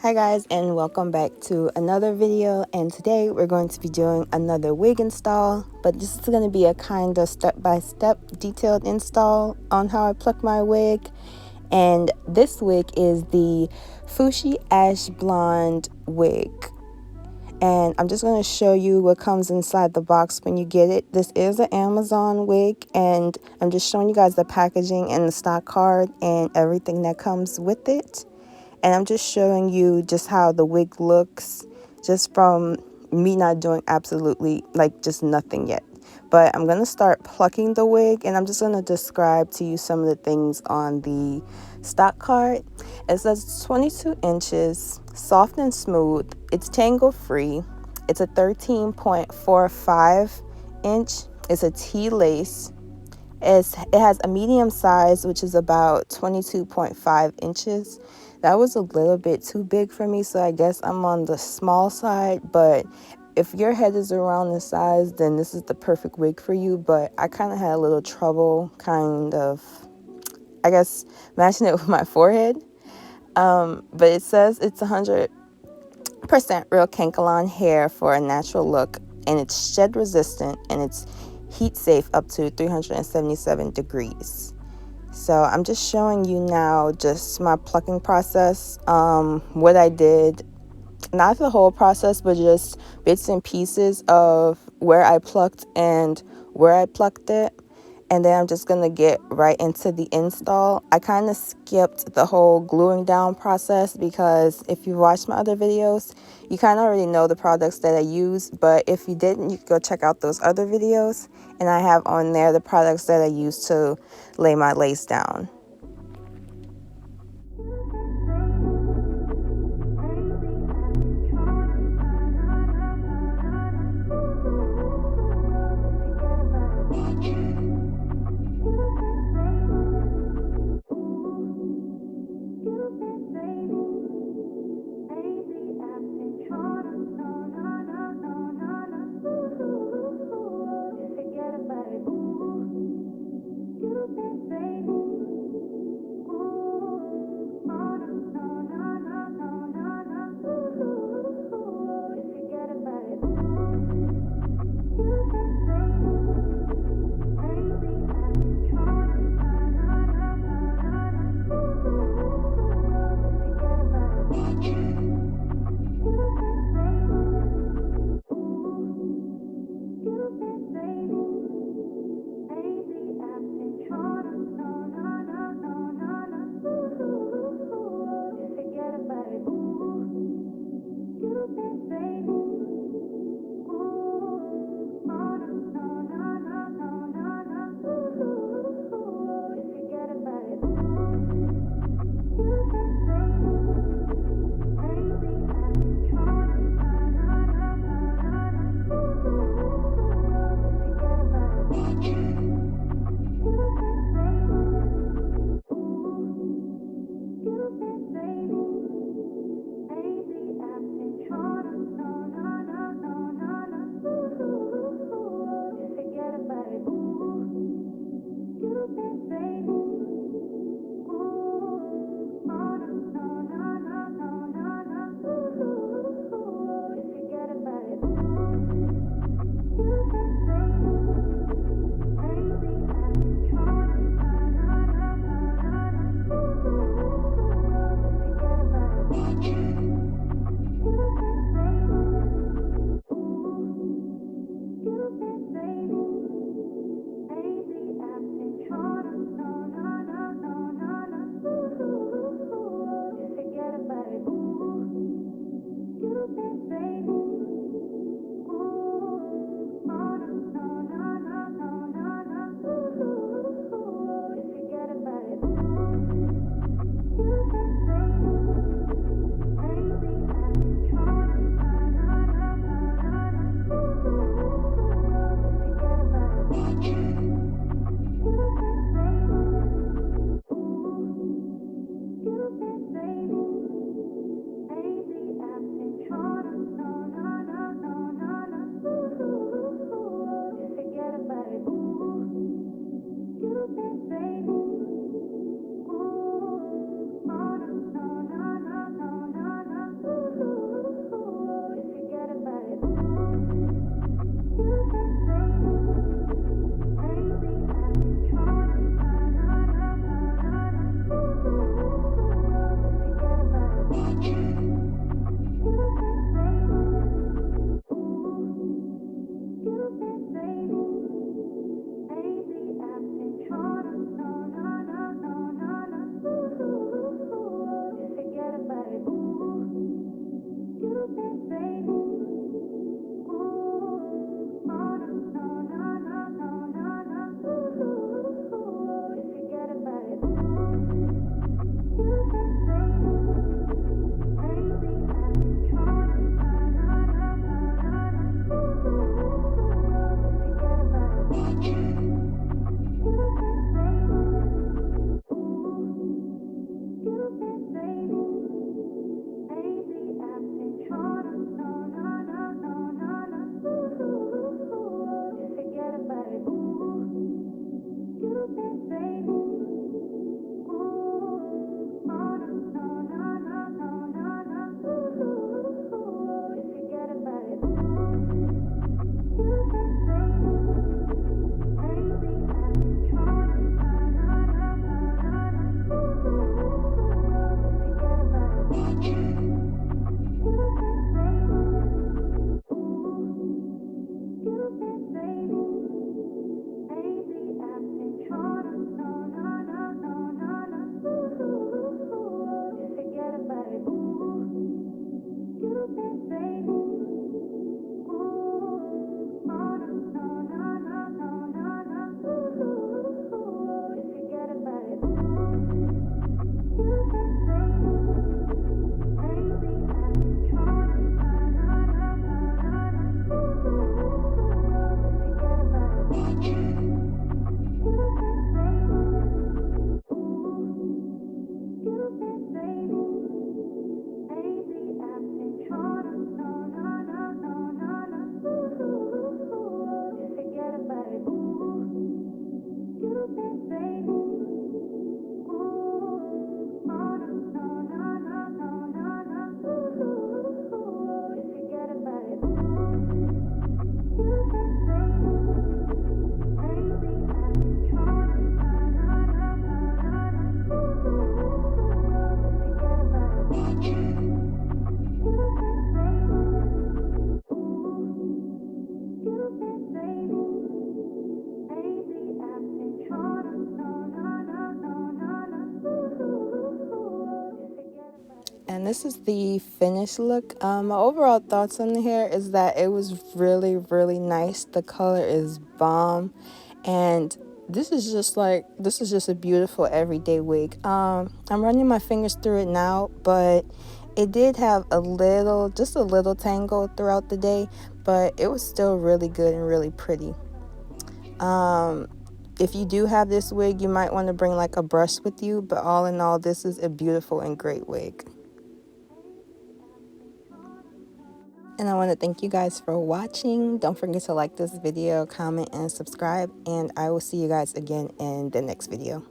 Hi guys, and welcome back to another video, and today we're going to be doing another wig install, but this is going to be a kind of step-by-step detailed install on how I pluck my wig. And this wig is the Fushi Ash Blonde wig, and I'm just going to show you what comes inside the box when you get it. This is an Amazon wig, and I'm just showing you guys the packaging and the stock card and everything that comes with it. And I'm just showing you just how the wig looks just from me not doing absolutely just nothing yet. But I'm going to start plucking the wig, and I'm just going to describe to you some of the things on the stock card. It says 22 inches, soft and smooth. It's tangle free. It's a 13.45 inch. It's a T lace. It has a medium size, which is about 22.5 inches. That was a little bit too big for me, so I guess I'm on the small side. But if your head is around this size, then this is the perfect wig for you. But I kind of had a little trouble matching it with my forehead. But it says it's 100% real Kankalon hair for a natural look, and it's shed resistant, and it's heat safe up to 377 degrees. So I'm just showing you now just my plucking process, what I did, not the whole process, but just bits and pieces of where I plucked and where I plucked it. And then I'm just going to get right into the install. I kind of skipped the whole gluing down process because if you watched my other videos, you kind of already know the products that I use. But if you didn't, you can go check out those other videos. And I have on there the products that I use to lay my lace down. And this is the finished look. My overall thoughts on the hair is that it was really, really nice. The color is bomb, and this is just a beautiful everyday wig. I'm running my fingers through it now, but it did have just a little tangle throughout the day, but it was still really good and really pretty. If you do have this wig, you might want to bring like a brush with you, but all in all, this is a beautiful and great wig. And I want to thank you guys for watching. Don't forget to like this video, comment, and subscribe. And I will see you guys again in the next video.